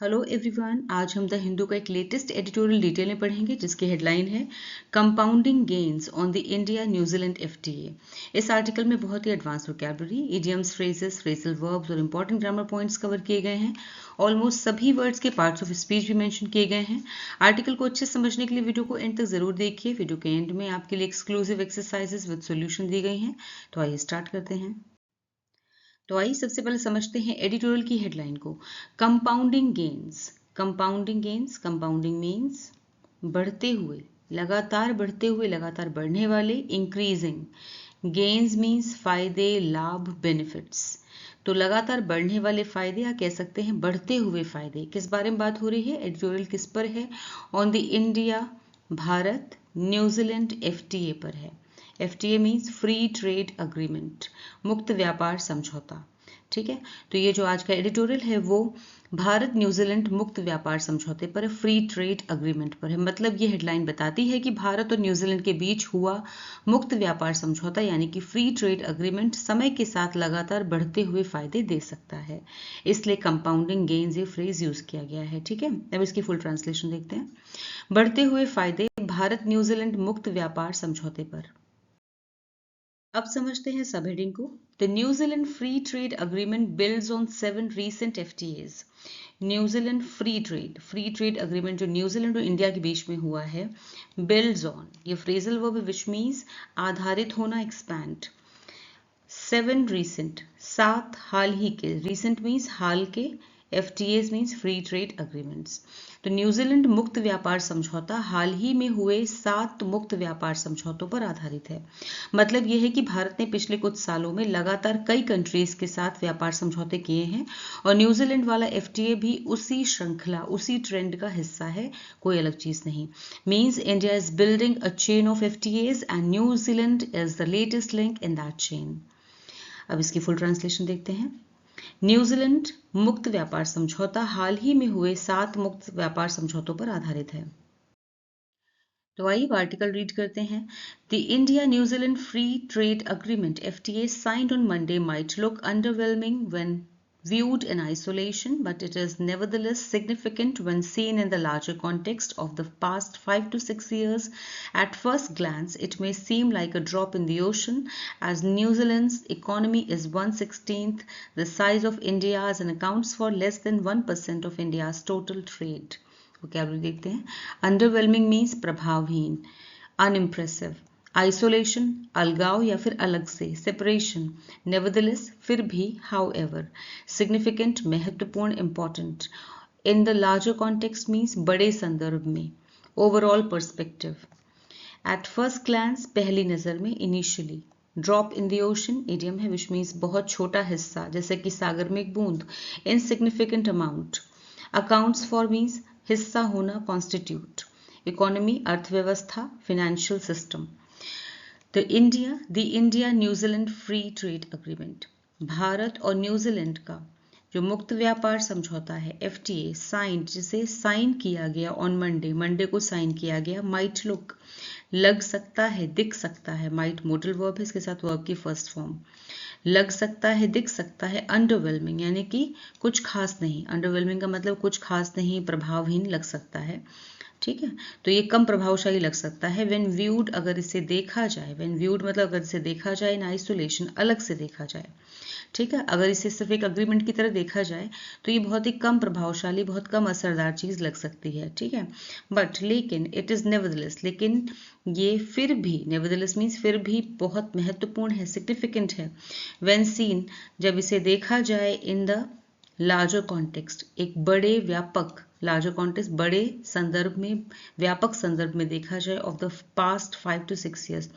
Hello everyone, आज हम the Hindu का एक लेटेस्ट एडिटोरियल डिटेल में पढ़ेंगे जिसकी हेडलाइन है compounding gains on the India New Zealand FTA. इस आर्टिकल में बहुत ही advance vocabulary, idioms, phrases, phrasal verbs और इंपॉर्टेंट ग्रामर पॉइंट्स कवर किए गए हैं। ऑलमोस्ट सभी वर्ड्स के पार्ट्स ऑफ स्पीच भी मेंशन किए गए हैं। आर्टिकल को अच्छे समझने के लिए वीडियो को एंड तक जरूर देखिए। वीडियो के एंड में आपके लिए एक्सक्लूसिव एक्सरसाइजेस विद सॉल्यूशन दी गई हैं। तो आइए स्टार्ट करते हैं। तो आइए सबसे पहले समझते हैं एडिटोरियल की हेडलाइन को। Compounding gains. Compounding gains, compounding means बढ़ते हुए, लगातार बढ़ते हुए, लगातार बढ़ने वाले, इंक्रीजिंग। गेन्स मीन्स फायदे, लाभ, बेनिफिट्स। तो लगातार बढ़ने वाले फायदे या कह सकते हैं बढ़ते हुए फायदे। किस बारे में बात हो रही है? एडिटोरियल किस पर है? On the India, Bharat New Zealand FTA पर है। FTA means free trade agreement, मुक्त व्यापार समझौता। ठीक है, तो ये जो आज का एडिटोरियल है वो भारत न्यूजीलैंड मुक्त व्यापार समझौते पर है, फ्री ट्रेड अग्रीमेंट पर है। मतलब ये हेडलाइन बताती है कि भारत और न्यूजीलैंड के बीच हुआ मुक्त व्यापार समझौता यानी कि फ्री ट्रेड अग्रीमेंट समय के साथ लगातार बढ़ते हुए फायदे दे सकता है, इसलिए कंपाउंडिंग गेन्स ये फ्रेज यूज किया गया है। ठीक है, अब इसकी फुल ट्रांसलेशन देखते हैं। बढ़ते हुए फायदे भारत न्यूजीलैंड मुक्त व्यापार समझौते पर। अब समझते हैं सब हेडिंग को। The New Zealand free trade agreement builds on 7 recent FTAs. New Zealand free trade agreement जो न्यूजीलैंड और इंडिया के बीच में हुआ है, बिल्ड्स ऑन, ये फ्रेजल वर्ब विच मीन्स आधारित होना, एक्सपैंड। 7 रीसेंट, 7 हाल ही के, रीसेंट मीन्स हाल के, एफटीएज मीन्स फ्री ट्रेड अग्रीमेंट्स। तो न्यूजीलैंड मुक्त व्यापार समझौता हाल ही में हुए 7 मुक्त व्यापार समझौतों पर आधारित है। मतलब यह है कि भारत ने पिछले कुछ सालों में लगातार कई कंट्रीज के साथ व्यापार समझौते किए हैं और न्यूजीलैंड वाला एफटीए भी उसी श्रृंखला, उसी ट्रेंड का हिस्सा है, कोई अलग चीज नहीं। Means India is building a chain of FTAs and New Zealand is the latest link in that chain. अब इसकी फुल ट्रांसलेशन देखते हैं। न्यूजीलैंड मुक्त व्यापार समझौता हाल ही में हुए 7 मुक्त व्यापार समझौतों पर आधारित है। तो आइए आर्टिकल रीड करते हैं। The India New Zealand free trade agreement FTA signed on Monday might look underwhelming when viewed in isolation, but it is nevertheless significant when seen in the larger context of the past 5 to 6 years. At first glance, it may seem like a drop in the ocean, as New Zealand's economy is 1/16 the size of India's and accounts for less than 1% of India's total trade. Vocabulary देखते हैं। Underwhelming means प्रभावहीन, unimpressive, isolation, अलगाव या फिर अलग से, separation, nevertheless, फिर भी, हाउएवर, सिग्निफिकेंट, महत्वपूर्ण, important, in the larger context means बड़े संदर्भ में, overall perspective, at first glance पहली नजर में, initially, drop in the ocean idiom है विच मीन्स बहुत छोटा हिस्सा जैसे कि सागर में एक बूंद, insignificant amount, accounts for means हिस्सा होना, कॉन्स्टिट्यूट, इकोनॉमी अर्थव्यवस्था, फाइनेंशियल सिस्टम। तो the India New Zealand free trade agreement, Bharat और न्यूजीलैंड का जो मुक्त व्यापार समझौता है एफटीए साइन, जिसे साइन किया गया ऑन मंडे को साइन किया गया, माइट लुक लग सकता है, दिख सकता है, माइट मोडल वर्ब है, इसके साथ वर्ब की फर्स्ट फॉर्म, लग सकता है, दिख सकता है, अंडरवेलमिंग यानी कि कुछ खास नहीं, अंडरवेलमिंग का मतलब कुछ खास नहीं, प्रभावहीन लग सकता है। ठीक है, तो ये कम प्रभावशाली लग सकता है। व्हेन व्यूड, अगर इसे देखा जाए, व्हेन व्यूड मतलब अगर इसे देखा जाए, इन आइसोलेशन अलग से देखा जाए। ठीक है, अगर इसे सिर्फ एक अग्रीमेंट की तरह देखा जाए तो ये बहुत ही कम प्रभावशाली, बहुत कम असरदार चीज लग सकती है। ठीक है, बट लेकिन इट इज नेवरदलेस, लेकिन ये फिर भी, नेवरदलेस मीन्स फिर भी बहुत महत्वपूर्ण है, सिग्निफिकेंट है। व्हेन सीन, जब इसे देखा जाए, इन द लार्जर कॉन्टेक्स्ट, एक बड़े व्यापक, लार्जर कॉन्टेक्स्ट बड़े संदर्भ में, व्यापक संदर्भ में देखा जाए, of the past 5 to 6 years,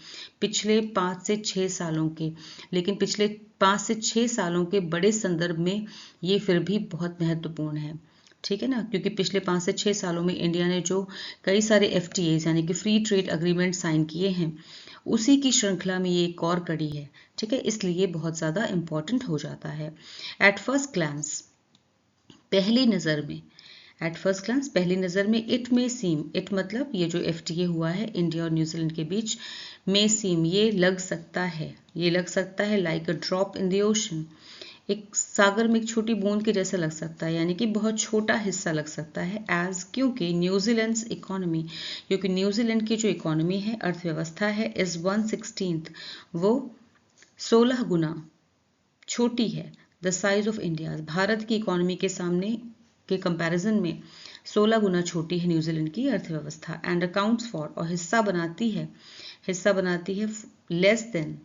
पिछले 5 से 6 सालों के, लेकिन पिछले 5 से 6 सालों के बड़े संदर्भ में ये फिर भी बहुत महत्वपूर्ण है। ठीक है ना, क्योंकि पिछले 5 से 6 सालों में इंडिया ने जो कई सारे एफटीएज यानी कि फ्री ट्रेड अग्रीमेंट साइन किए हैं, उसी की श्रृंखला में ये एक और कड़ी है। ठीक है, इसलिए बहुत ज्यादा इंपॉर्टेंट हो जाता है। एट फर्स्ट ग्लांस, पहली नजर में, एट फर्स्ट ग्लांस पहली नजर में, इट में सीम, इट मतलब ये जो एफटीए हुआ है इंडिया और न्यूजीलैंड के बीच, में सीम ये लग सकता है, ये लग सकता है, like a drop in the ocean, एक सागर में एक छोटी बूंद के जैसा लग सकता है, यानी कि बहुत छोटा हिस्सा लग सकता है एज, क्योंकि न्यूजीलैंड्स इकोनॉमी, क्योंकि न्यूजीलैंड की जो इकोनॉमी है, अर्थव्यवस्था है, इज 1/16, वो 16 गुना छोटी है the size of India, Bharat की इकोनॉमी के सामने के कंपैरिजन में 16 गुना छोटी है न्यूजीलैंड की अर्थव्यवस्था। एंड अकाउंट्स फॉर, और हिस्सा बनाती है लेस देन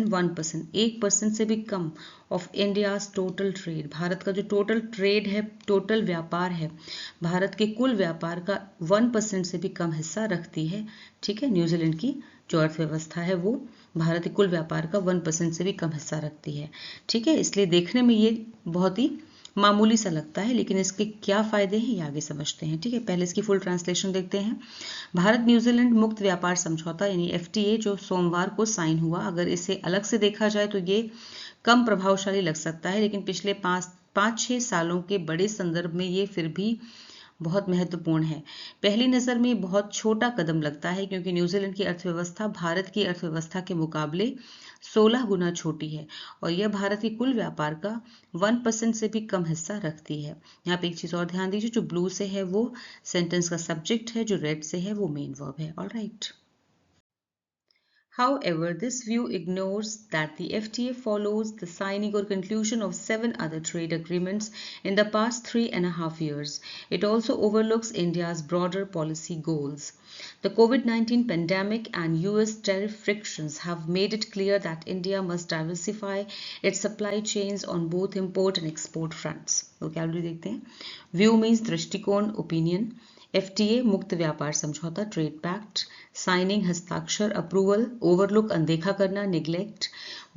1%, 1% से भी कम of India's total trade, Bharat का जो टोटल ट्रेड है, टोटल व्यापार है, भारत के कुल व्यापार का 1% से भी कम हिस्सा रखती है। ठीक है, न्यूजीलैंड की जो अर्थव्यवस्था है वो भारत के कुल व्यापार का 1% से भी कम हिस्सा रखती है। ठीक है, इसलिए देखने में ये बहुत ही मामूली सा लगता है, लेकिन इसके क्या फायदे हैं ये आगे समझते हैं। ठीक है, पहले इसकी फुल ट्रांसलेशन देखते हैं। भारत न्यूजीलैंड मुक्त व्यापार समझौता यानी एफटीए जो सोमवार को साइन हुआ, अगर इसे अलग से देखा जाए तो ये कम प्रभावशाली लग सकता है, लेकिन पिछले 5-6 सालों के बड़े संदर्भ में ये फिर भी बहुत महत्वपूर्ण है। पहली नज़र में बहुत छोटा कदम लगता है, क्योंकि न्यूजीलैंड की अर्थव्यवस्था भारत की अर्थव्यवस्था के मुकाबले 16 गुना छोटी है और यह भारत के कुल व्यापार का 1% से भी कम हिस्सा रखती है। यहाँ पे एक चीज़ और ध्यान दीजिए, जो ब्लू से है वो सेंटेंस का सब्जेक्ट है, जो रेड से है वो मेन वर्ब है। Alright. However, this view ignores that the FTA follows the signing or conclusion of 7 other trade agreements in the past 3.5 years. It also overlooks India's broader policy goals. The COVID-19 pandemic and US tariff frictions have made it clear that India must diversify its supply chains on both import and export fronts. Vocabulary देखते हैं. View means दृष्टिकोण, opinion. FTA मुक्त व्यापार समझौता, trade pact, signing हस्ताक्षर, approval, overlook अनदेखा करना, neglect,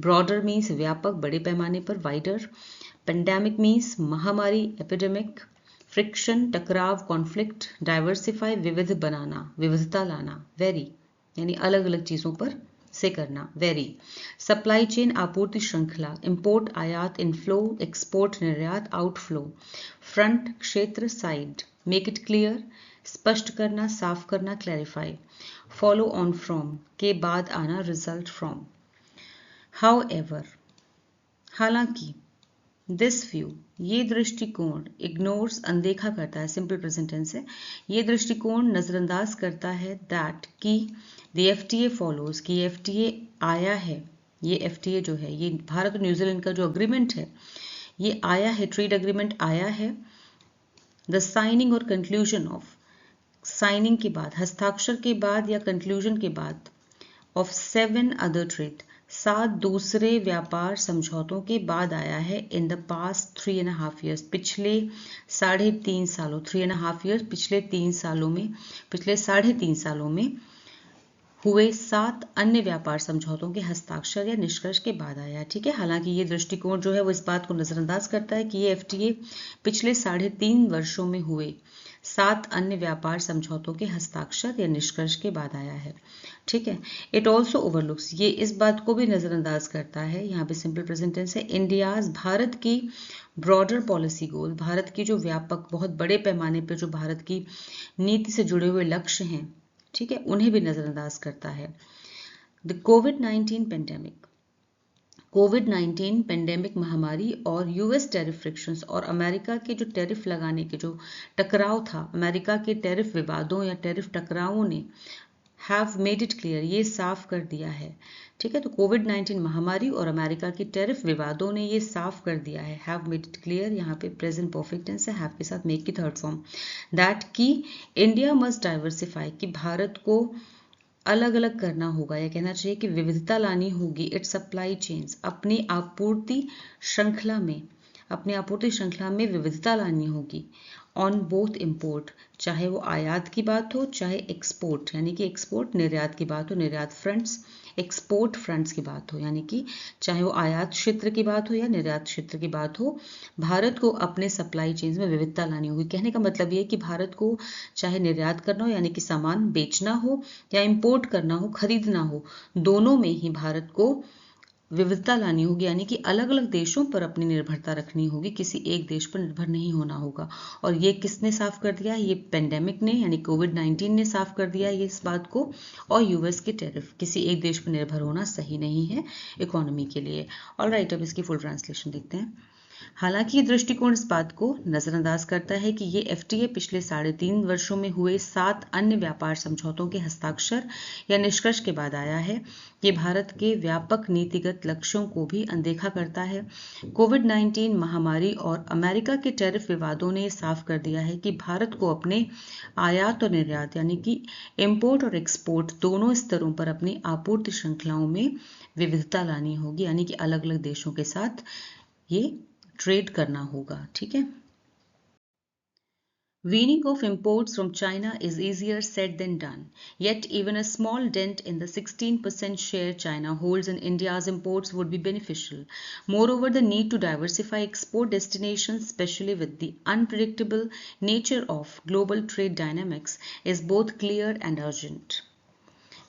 broader means व्यापक बड़े पैमाने पर, वाइडर, पेंडेमिक मीन्स महामारी एपिडेमिक, फ्रिक्शन टकराव कॉन्फ्लिक्ट, डाइवर्सिफाई विविध बनाना विविधता लाना, वेरी यानी अलग अलग चीजों पर से करना, वेरी, सप्लाई चेन आपूर्ति श्रृंखला, इंपोर्ट आयात इनफ्लो, एक्सपोर्ट निर्यात आउटफ्लो, फ्रंट क्षेत्र साइड, मेक इट क्लियर स्पष्ट करना साफ करना, क्लैरिफाई, फॉलो ऑन फ्रॉम के बाद आना, रिजल्ट फ्रॉम। हाउएवर हालांकि, दिस व्यू ये दृष्टिकोण, इग्नोर्स अनदेखा करता है, सिंपल प्रेजेंट टेंस है, ये दृष्टिकोण नजरअंदाज करता है दैट कि द एफटीए फॉलोज कि एफटीए आया है, ये एफटीए जो है ये भारत और न्यूजीलैंड का जो अग्रीमेंट है ये आया है, ट्रेड अग्रीमेंट आया है, द साइनिंग और कंक्लूजन ऑफ, साइनिंग के बाद, हस्ताक्षर के बाद या कंक्लूजन के बाद, ऑफ 7 अदर ट्रेड 7 दूसरे व्यापार समझौतों के बाद आया है, इन द पास्ट 3.5 years पिछले 3.5 सालों, 3.5 years पिछले 3 सालों में, पिछले 3.5 सालों में हुए 7 अन्य व्यापार समझौतों के हस्ताक्षर या निष्कर्ष के बाद आया। ठीक है, हालांकि ये दृष्टिकोण जो है वो इस बात को नजरअंदाज करता है कि ये एफटीए पिछले 3.5 वर्षों में हुए 7 अन्य व्यापार समझौतों के हस्ताक्षर या निष्कर्ष के बाद आया है। ठीक है, इट ऑल्सो ओवरलुक्स ये इस बात को भी नजरअंदाज करता है, यहाँ पे सिंपल प्रेजेंट टेंस है, इंडियाज भारत की ब्रॉडर पॉलिसी गोल, भारत की जो व्यापक बहुत बड़े पैमाने पर जो भारत की नीति से जुड़े हुए लक्ष्य हैं, ठीक है, उन्हें भी नजरअंदाज करता है। द कोविड-19 पेंडेमिक महामारी और यूएस टैरिफ फ्रिक्शंस और अमेरिका के जो टैरिफ लगाने के जो टकराव था, अमेरिका के टैरिफ विवादों या टैरिफ टकरावों ने हैव मेड इट क्लियर ये साफ कर दिया है। ठीक है, तो कोविड-19 महामारी और अमेरिका की टैरिफ विवादों ने ये साफ कर दिया है, हैव मेड इट क्लियर, यहाँ पे प्रेजेंट परफेक्ट टेंस है, हैव के साथ मेक की थर्ड फॉर्म, दैट की इंडिया मस्ट डाइवर्सिफाई कि भारत को अलग अलग करना होगा, या कहना चाहिए कि विविधता लानी होगी, इट्स सप्लाई चेन्स अपनी आपूर्ति श्रृंखला में विविधता लानी होगी, ऑन बोथ इम्पोर्ट चाहे वो आयात की बात हो चाहे एक्सपोर्ट यानी कि एक्सपोर्ट निर्यात की बात हो, निर्यात फ्रंट्स, एक्सपोर्ट फ्रंट्स की बात हो, यानी कि चाहे वो आयात क्षेत्र की बात हो या निर्यात क्षेत्र की बात हो, भारत को अपने सप्लाई चेन्स में विविधता लानी होगी। कहने का मतलब ये कि भारत को चाहे निर्यात करना हो यानी कि सामान बेचना हो या इंपोर्ट करना हो, खरीदना हो, दोनों में ही भारत को विविधता लानी होगी, यानी कि अलग अलग देशों पर अपनी निर्भरता रखनी होगी, किसी एक देश पर निर्भर नहीं होना होगा। और ये किसने साफ कर दिया? ये पेंडेमिक ने, यानी कोविड-19 ने साफ कर दिया ये इस बात को। और यूएस के टैरिफ, किसी एक देश पर निर्भर होना सही नहीं है इकोनॉमी के लिए। ऑलराइट, अब इसकी फुल ट्रांसलेशन देखते हैं। हालांकि ये दृष्टिकोण इस बात को नजरअंदाज करता है कि ये एफटीए पिछले 3.5 वर्षों में हुए 7 अन्य व्यापार समझौतों के हस्ताक्षर या निष्कर्ष के बाद आया है। ये भारत के व्यापक नीतिगत लक्ष्यों को भी अनदेखा करता है। कोविड-19 महामारी और अमेरिका के टैरिफ विवादों ने साफ कर दिया है कि भारत को अपने आयात और निर्यात, यानी कि इंपोर्ट और एक्सपोर्ट दोनों स्तरों पर अपनी आपूर्ति श्रृंखलाओं में विविधता लानी होगी, यानी कि अलग अलग देशों के साथ ये ट्रेड करना होगा। ठीक है। Weaning of imports from China is easier said than done. Yet even a small dent in the 16% share China holds in India's imports would be beneficial. Moreover, the need to diversify export destinations, especially with the unpredictable nature of global trade dynamics, is both clear and urgent.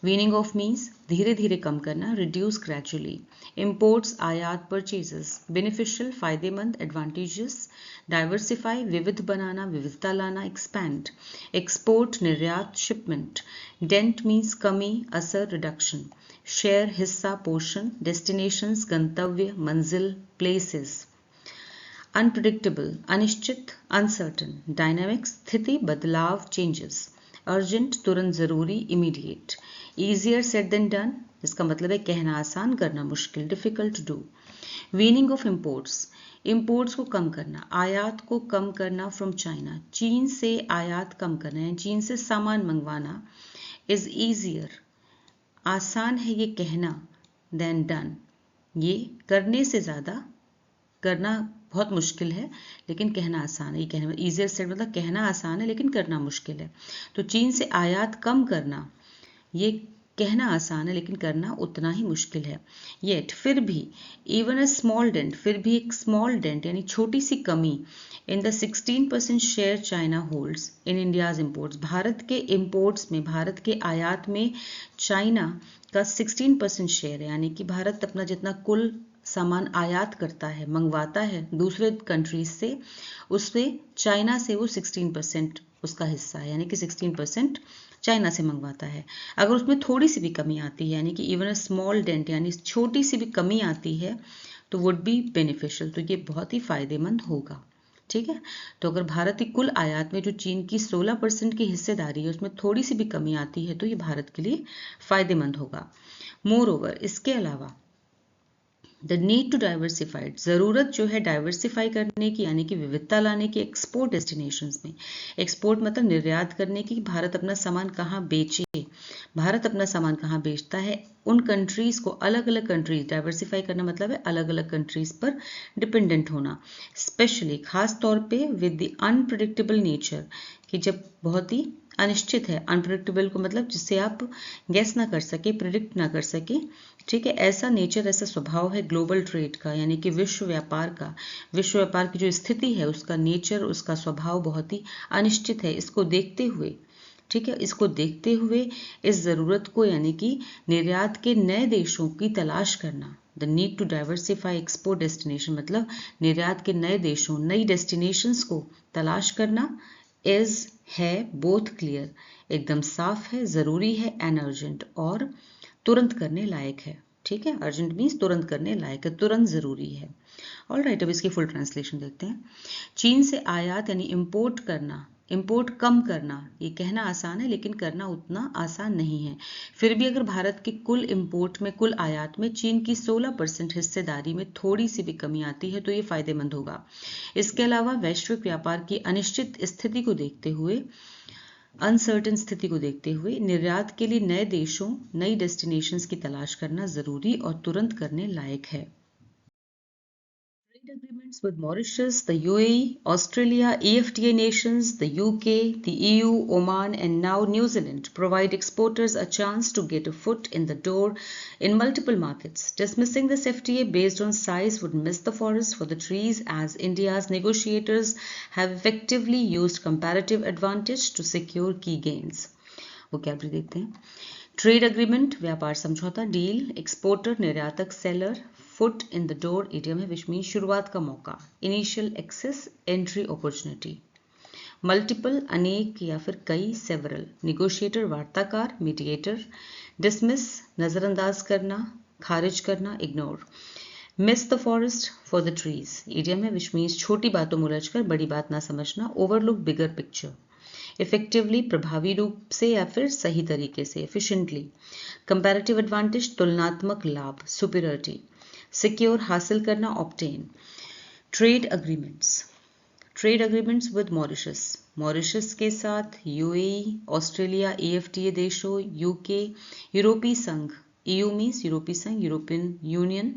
Weaning off means धीरे धीरे कम करना, reduce gradually. Imports आयात purchases, beneficial फायदेमंद advantageous. Diversify विविध बनाना, विविधता लाना, expand. Export निर्यात shipment. Dent means कमी, असर reduction. Share हिस्सा पोर्शन. Destinations गंतव्य, मंजिल places. Unpredictable अनिश्चित, uncertain. Dynamics स्थिति, बदलाव changes. Urgent तुरंत जरूरी, immediate. Easier said than done, इसका मतलब है कहना आसान, करना मुश्किल, difficult to do. Weaning of imports, imports को कम करना, आयात को कम करना from China, चीन से आयात कम करना है, चीन से सामान मंगवाना, is easier, आसान है ये कहना, than done, ये करने से ज़्यादा करना बहुत मुश्किल है लेकिन कहना आसान है। ये कहना easier said मतलब कहना आसान है लेकिन करना मुश्किल है। तो चीन से आयात कम करना, ये कहना आसान है लेकिन करना उतना ही मुश्किल है। येट फिर भी, इवन अ स्मॉल डेंट, फिर भी एक स्मॉल डेंट यानी छोटी सी कमी in the 16% share China holds in India's imports, Bharat के इम्पोर्ट्स में, भारत के आयात में चाइना का 16% शेयर है, यानी कि भारत अपना जितना कुल सामान आयात करता है, मंगवाता है दूसरे कंट्रीज से, उससे चाइना से वो 16% उसका हिस्सा है, यानी कि 16% चाइना से मंगवाता है। अगर उसमें थोड़ी सी भी कमी आती है, यानी कि इवन अ स्मॉल डेंट यानी छोटी सी भी कमी आती है, तो वुड बी बेनिफिशियल, तो ये बहुत ही फायदेमंद होगा। ठीक है। तो अगर भारत की कुल आयात में जो चीन की 16% की हिस्सेदारी है उसमें थोड़ी सी भी कमी आती है तो ये भारत के लिए फायदेमंद होगा। मोर ओवर, इसके अलावा द नीड टू डाइवर्सिफाइड, ज़रूरत जो है डाइवर्सिफाई करने की, यानी कि विविधता लाने की एक्सपोर्ट डेस्टिनेशंस में। एक्सपोर्ट मतलब निर्यात करने की, भारत अपना सामान कहाँ बेचे, भारत अपना सामान कहाँ बेचता है, उन कंट्रीज़ को, अलग अलग कंट्रीज, डाइवर्सिफाई करना मतलब है अलग अलग कंट्रीज़ पर डिपेंडेंट होना। स्पेशली, खास तौर पे विद द अनप्रिडिक्टेबल नेचर, कि जब बहुत ही अनिश्चित है, अनप्रिडिक्टेबल को मतलब जिससे आप गेस ना कर सके, प्रिडिक्ट ना कर सके। ठीक है, ऐसा नेचर, ऐसा स्वभाव है ग्लोबल ट्रेड का, यानी कि विश्व व्यापार का। विश्व व्यापार की जो स्थिति है उसका नेचर, उसका स्वभाव बहुत ही अनिश्चित है। इसको देखते हुए, ठीक है, इसको देखते हुए इस ज़रूरत को, यानी कि निर्यात के नए देशों की तलाश करना, the need to diversify export destination मतलब निर्यात के नए देशों, नई डेस्टिनेशंस को तलाश करना, इज है बोथ क्लियर, एकदम साफ है, ज़रूरी है, एंड अर्जेंट, और तुरंत करने लायक है। ठीक है, अर्जेंट मीन्स तुरंत करने लायक है, तुरंत ज़रूरी है। ऑलराइट, अब इसकी फुल ट्रांसलेशन देखते हैं। चीन से आयात यानी इंपोर्ट करना, इंपोर्ट कम करना, ये कहना आसान है लेकिन करना उतना आसान नहीं है। फिर भी अगर भारत के कुल इंपोर्ट में, कुल आयात में चीन की 16% हिस्सेदारी में थोड़ी सी भी कमी आती है तो ये फायदेमंद होगा। इसके अलावा वैश्विक व्यापार की अनिश्चित स्थिति को देखते हुए, अनसर्टेन स्थिति को देखते हुए निर्यात के लिए नए देशों, नई डेस्टिनेशंस की तलाश करना जरूरी और तुरंत करने लायक है। Trade agreements with Mauritius, the UAE, Australia, EFTA nations, the UK, the EU, Oman, and now New Zealand provide exporters a chance to get a foot in the door in multiple markets. Dismissing this FTA based on size would miss the forest for the trees, as India's negotiators have effectively used comparative advantage to secure key gains. Vocabulary देखते हैं। Trade agreement व्यापार समझौता, deal exporter निर्यातक, seller, foot in the door idiom है which mean शुरुआत का मौका, initial access entry opportunity, multiple अनेक या फिर कई सेवरल, निगोशिएटर वार्ताकार मीडिएटर, डिसमिस नजरअंदाज करना, खारिज करना, ignore, miss the forest for the trees idiom है विच मीन्स छोटी बातों में उलझकर बड़ी बात ना समझना, ओवरलुक बिगर पिक्चर, इफेक्टिवली प्रभावी रूप से या फिर सही तरीके से, एफिशिएंटली, कंपैरेटिव एडवांटेज तुलनात्मक लाभ, सुपीरियरिटी, सिक्योर हासिल करना, obtain, trade agreements with Mauritius, Mauritius के साथ, यूएई, ऑस्ट्रेलिया, ईएफटीए देशों, यूके, यूरोपीय संघ, ईयू मीन्स यूरोपीय संघ, यूरोपियन यूनियन,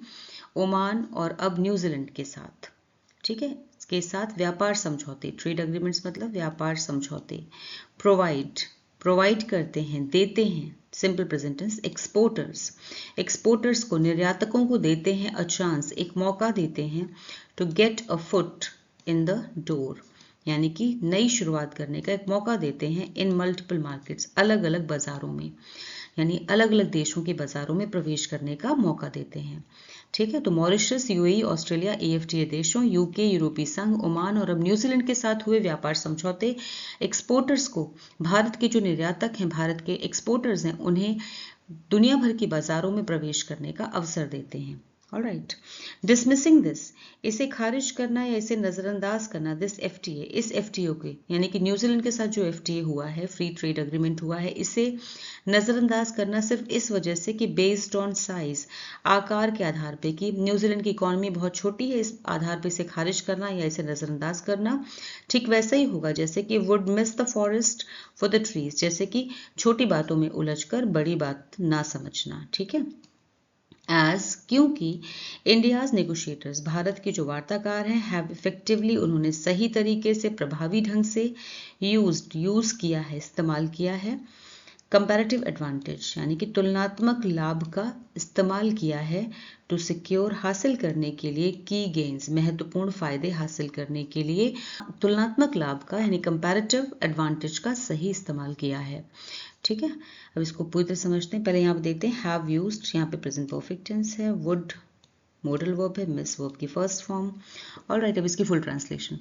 ओमान और अब न्यूजीलैंड के साथ, ठीक है, के साथ व्यापार समझौते, ट्रेड एग्रीमेंट्स मतलब व्यापार समझौते, प्रोवाइड करते हैं, देते हैं, सिंपल प्रेजेंट टेंस, एक्सपोर्टर्स को निर्यातकों को देते हैं अ चांस, एक मौका देते हैं, to get a foot in the door यानी कि नई शुरुआत करने का एक मौका देते हैं, इन मल्टीपल मार्केट्स अलग अलग बाजारों में यानी अलग अलग देशों के बाजारों में प्रवेश करने का मौका देते हैं, ठीक है। तो मॉरिशस, यूएई, ऑस्ट्रेलिया, ईएफटीए देशों, यूके, यूरोपीय संघ, ओमान और अब न्यूजीलैंड के साथ हुए व्यापार समझौते एक्सपोर्टर्स को, भारत के जो निर्यातक हैं, भारत के एक्सपोर्टर्स हैं, उन्हें दुनिया भर की बाजारों में प्रवेश करने का अवसर देते हैं। ऑलराइट, डिसमिसिंग दिस, इसे खारिज करना या इसे नजरअंदाज करना, दिस एफटीए, इस एफटीओ के यानी कि न्यूजीलैंड के साथ जो एफटीए हुआ है, फ्री ट्रेड एग्रीमेंट हुआ है, इसे नजरअंदाज करना सिर्फ इस वजह से कि बेस्ड ऑन साइज, आकार के आधार पे कि न्यूजीलैंड की इकोनॉमी बहुत छोटी है, इस आधार पे इसे खारिज करना या इसे नजरअंदाज करना ठीक वैसा ही होगा जैसे कि would miss the forest for the trees, जैसे कि छोटी बातों में उलझकर बड़ी बात ना समझना, ठीक है। एज क्योंकि इंडियाज नेगोशिएटर्स, भारत के जो वार्ताकार हैं, हैव इफेक्टिवली, उन्होंने सही तरीके से, प्रभावी ढंग से यूज किया है, इस्तेमाल किया है, कंपैरेटिव एडवांटेज यानी कि तुलनात्मक लाभ का इस्तेमाल किया है, टू सिक्योर हासिल करने के लिए, की गेन्स महत्वपूर्ण फायदे हासिल करने के लिए, तुलनात्मक लाभ का यानी कंपैरेटिव एडवांटेज का सही इस्तेमाल किया है, ठीक है। अब इसको पूरी तरह समझते हैं। पहले यहाँ पे देखते हैं हैव यूज्ड, यहाँ पे प्रेजेंट परफेक्ट टेंस है, वुड मॉडल वर्ब है, मिस वर्ब की फर्स्ट फॉर्म। ऑलराइट, अब इसकी full translation,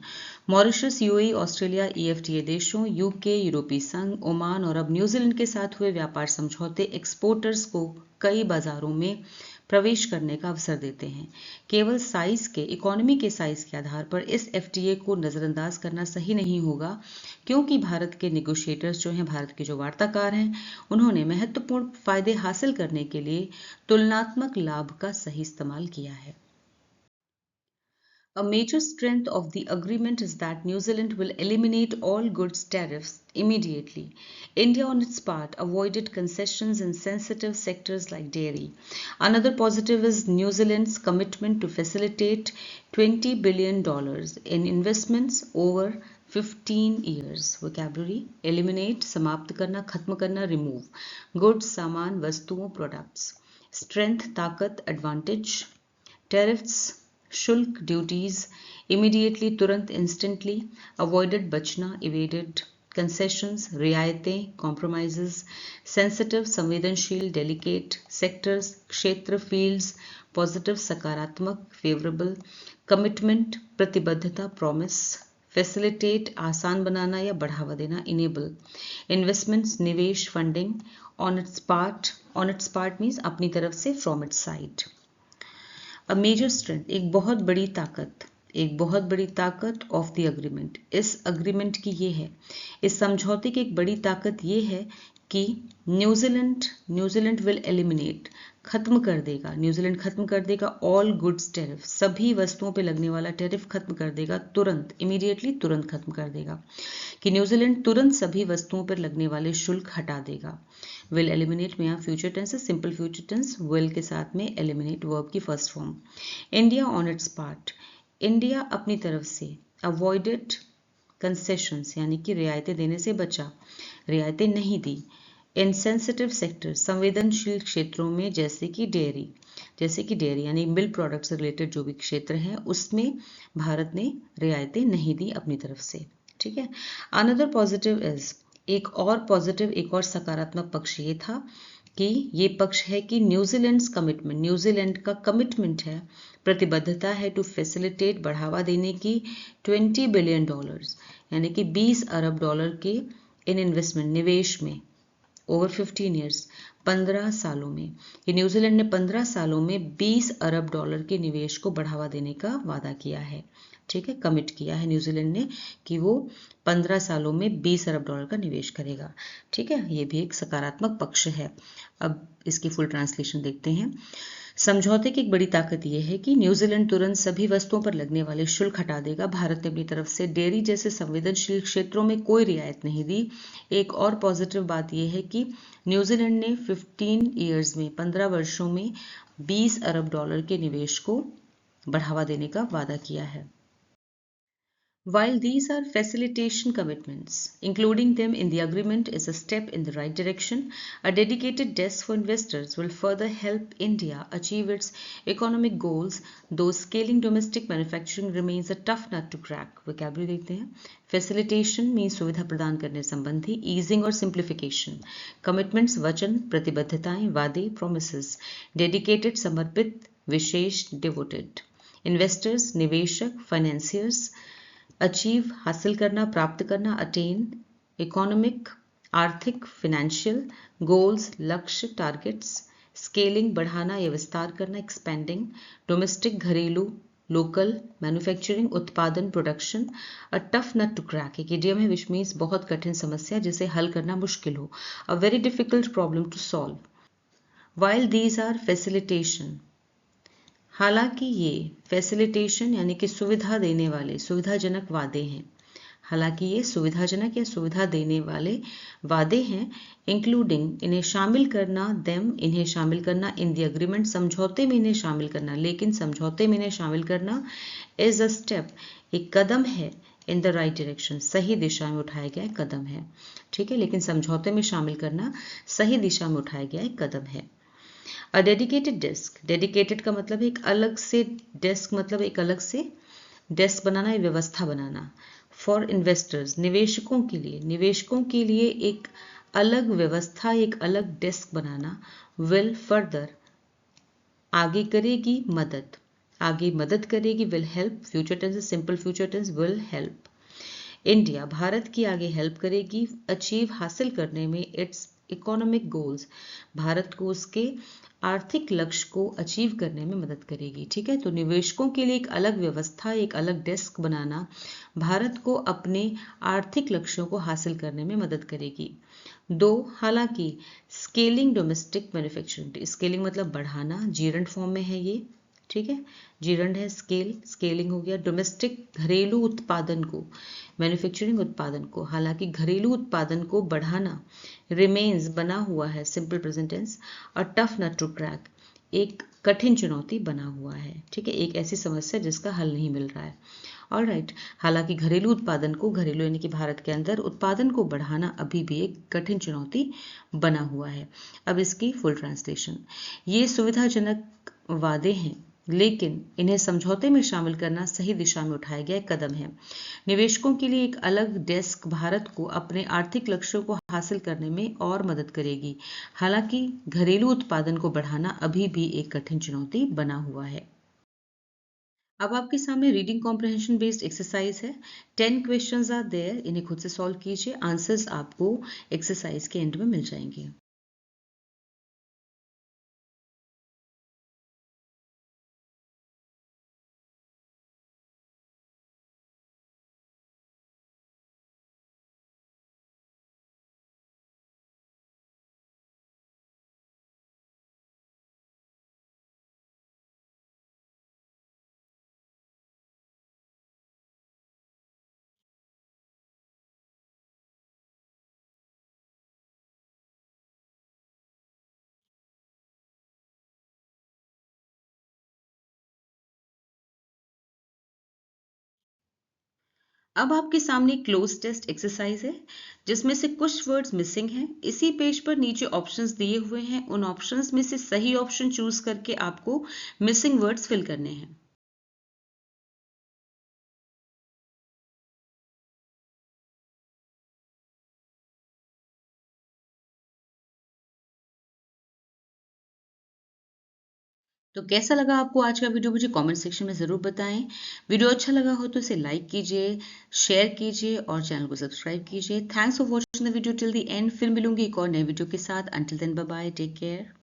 Mauritius, UAE, Australia, EFTA देशों, यूके, यूरोपीय संघ, ओमान और अब न्यूजीलैंड के साथ हुए व्यापार समझौते एक्सपोर्टर्स को कई बाजारों में प्रवेश करने का अवसर देते हैं। केवल साइज के, इकोनॉमी के साइज के आधार पर इस एफटीए को नजरअंदाज करना सही नहीं होगा, क्योंकि भारत के नेगोशिएटर्स जो हैं, भारत के जो वार्ताकार हैं, उन्होंने महत्वपूर्ण फायदे हासिल करने के लिए तुलनात्मक लाभ का सही इस्तेमाल किया है। A major strength of the agreement is that New Zealand will eliminate all goods tariffs immediately. India, on its part, avoided concessions in sensitive sectors like dairy. Another positive is New Zealand's commitment to facilitate $20 billion in investments over 15 years. Vocabulary: eliminate, समाप्त करना, खत्म करना, remove. Goods, सामान, वस्तुओं, products. Strength, ताकत, advantage. Tariffs, शुल्क, duties, immediately, तुरंत, instantly, avoided, बचना, इवेडेड, कंसेशंस, रियायतें, कॉम्प्रोमाइजेस, सेंसिटिव, संवेदनशील, डेलिकेट, सेक्टर्स, क्षेत्र, फील्ड्स, पॉजिटिव, सकारात्मक, फेवरेबल, कमिटमेंट, प्रतिबद्धता, प्रॉमिस, फैसिलिटेट, आसान बनाना या बढ़ावा देना, इनेबल, इन्वेस्टमेंट्स, निवेश, funding, on its part means अपनी तरफ से, from its side. A major strength, एक बहुत बड़ी ताकत ऑफ द एग्रीमेंट, इस अग्रीमेंट की ये है, इस समझौते की एक बड़ी ताकत ये है कि न्यूजीलैंड विल एलिमिनेट, खत्म कर देगा ऑल गुड्स टैरिफ, सभी वस्तुओं पे लगने वाला टैरिफ खत्म कर देगा, तुरंत, इमीडिएटली, तुरंत खत्म कर देगा, कि न्यूजीलैंड तुरंत सभी वस्तुओं पर लगने वाले शुल्क हटा देगा। विल एलिमिनेट में यहाँ फ्यूचर टेंस है, सिंपल फ्यूचर टेंस, विल के साथ में एलिमिनेट वर्ब की first form. India on its part, India अपनी तरफ से, अवॉइडेड कंसेशंस यानी कि रियायतें देने से बचा, रियायतें नहीं दी, इन सेंसिटिव सेक्टर, संवेदनशील क्षेत्रों में, जैसे कि डेयरी यानी मिल्क प्रोडक्ट से रिलेटेड जो भी क्षेत्र है उसमें भारत ने रियायतें नहीं दी अपनी तरफ से, ठीक है। अनदर पॉजिटिव इज, एक और सकारात्मक पक्ष ये था कि ये पक्ष है कि न्यूजीलैंड का कमिटमेंट है, प्रतिबद्धता है टू फैसिलिटेट, बढ़ावा देने की $20 बिलियन यानी कि $20 अरब के इन इन्वेस्टमेंट, निवेश में ओवर 15 ईयर्स, 15 सालों में। ये न्यूजीलैंड ने 15 सालों में $20 अरब के निवेश को बढ़ावा देने का वादा किया है। ठीक है, कमिट किया है न्यूजीलैंड ने कि वो 15 सालों में $20 अरब का निवेश करेगा। ठीक है, ये भी एक सकारात्मक पक्ष है। अब इसकी फुल ट्रांसलेशन देखते हैं। समझौते की एक बड़ी ताकत यह है कि न्यूजीलैंड तुरंत सभी वस्तुओं पर लगने वाले शुल्क हटा देगा। भारत ने अपनी तरफ से डेयरी जैसे संवेदनशील क्षेत्रों में कोई रियायत नहीं दी। एक और पॉजिटिव बात यह है कि न्यूजीलैंड ने 15 वर्षों में $20 अरब के निवेश को बढ़ावा देने का वादा किया है। While these are facilitation commitments, including them in the agreement is a step in the right direction, a dedicated desk for investors will further help India achieve its economic goals, though scaling domestic manufacturing remains a tough nut to crack. Vocabulary देखते हैं. Facilitation means सुविधा प्रदान करने संबंधी, easing और simplification. Commitments वचन, प्रतिबद्धताएं, वादे, promises. Dedicated समर्पित, विशेष, devoted. Investors निवेशक, financiers. अचीव हासिल करना, प्राप्त करना, अटेन, इकोनॉमिक आर्थिक, फाइनेंशियल, गोल्स लक्ष्य, टारगेट्स, स्केलिंग बढ़ाना या विस्तार करना, एक्सपेंडिंग, डोमेस्टिक घरेलू, लोकल, मैन्युफैक्चरिंग उत्पादन, production, a tough nut to crack एक इडियम है विच मीन्स बहुत कठिन समस्या जिसे हल करना मुश्किल हो, a very difficult problem to solve. While these are facilitation, हालांकि ये फैसिलिटेशन यानी कि सुविधा देने वाले सुविधाजनक वादे हैं। हालांकि ये सुविधाजनक या सुविधा देने वाले वादे हैं, इंक्लूडिंग इन्हें शामिल करना, देम इन्हें शामिल करना, इन द एग्रीमेंट समझौते में इन्हें शामिल करना, लेकिन समझौते में इन्हें शामिल करना इज अ स्टेप एक कदम है, इन द राइट डायरेक्शन सही दिशा में उठाया गया कदम है। ठीक है, लेकिन समझौते में शामिल करना सही दिशा में उठाया गया एक कदम है। अ डेडिकेटेड डेस्क, डेडिकेटेड का मतलब है एक अलग से, डेस्क मतलब एक अलग से डेस्क बनाना या व्यवस्था बनाना। फॉर इन्वेस्टर्स, निवेशकों के लिए एक अलग व्यवस्था, एक अलग डेस्क बनाना। विल फर्दर, आगे करेगी मदद, आगे मदद करेगी। Will help, future tense, simple future tense, will help. India, Bharat की आगे हेल्प करेगी अचीव, हासिल करने में, इट्स इकोनॉमिक गोल्स, भारत को उसके आर्थिक लक्ष्य को अचीव करने में मदद करेगी। ठीक है, तो निवेशकों के लिए एक अलग व्यवस्था, एक अलग डेस्क बनाना भारत को अपने आर्थिक लक्ष्यों को हासिल करने में मदद करेगी। दो, हालांकि स्केलिंग डोमेस्टिक मैन्युफैक्चरिंग, स्केलिंग मतलब बढ़ाना, जीरंड फॉर्म में है ये। ठीक है, जीरंड है स्केल, स्केलिंग हो गया। डोमेस्टिक घरेलू उत्पादन को, मैन्युफैक्चरिंग उत्पादन को, हालांकि घरेलू उत्पादन को बढ़ाना, रिमेन्स बना हुआ है, सिंपल प्रेजेंट टेंस। और टफ नट टू क्रैक, एक कठिन चुनौती बना हुआ है। ठीक है, एक ऐसी समस्या जिसका हल नहीं मिल रहा है। ऑलराइट, हालांकि घरेलू उत्पादन को, घरेलू यानी कि भारत के अंदर उत्पादन को बढ़ाना अभी भी एक कठिन चुनौती बना हुआ है। अब इसकी फुल ट्रांसलेशन, ये सुविधाजनक वादे हैं लेकिन इन्हें समझौते में शामिल करना सही दिशा में उठाया गया एक कदम है। निवेशकों के लिए एक अलग डेस्क भारत को अपने आर्थिक लक्ष्यों को हासिल करने में और मदद करेगी। हालांकि घरेलू उत्पादन को बढ़ाना अभी भी एक कठिन चुनौती बना हुआ है। अब आपके सामने रीडिंग कॉम्प्रिहेंशन बेस्ड एक्सरसाइज है। 10 क्वेश्चंस आर देयर, इन्हें खुद से सॉल्व कीजिए। आंसर्स आपको एक्सरसाइज के एंड में मिल जाएंगे। अब आपके सामने क्लोज टेस्ट एक्सरसाइज है जिसमें से कुछ वर्ड्स मिसिंग हैं। इसी पेज पर नीचे ऑप्शंस दिए हुए हैं, उन ऑप्शंस में से सही ऑप्शन चूज करके आपको मिसिंग वर्ड्स फिल करने हैं। तो कैसा लगा आपको आज का वीडियो, मुझे कमेंट सेक्शन में ज़रूर बताएं। वीडियो अच्छा लगा हो तो इसे लाइक कीजिए, शेयर कीजिए और चैनल को सब्सक्राइब कीजिए। Thanks for watching the video till the end. फिर मिलूंगी एक और नए वीडियो के साथ। Until then bye bye, take care.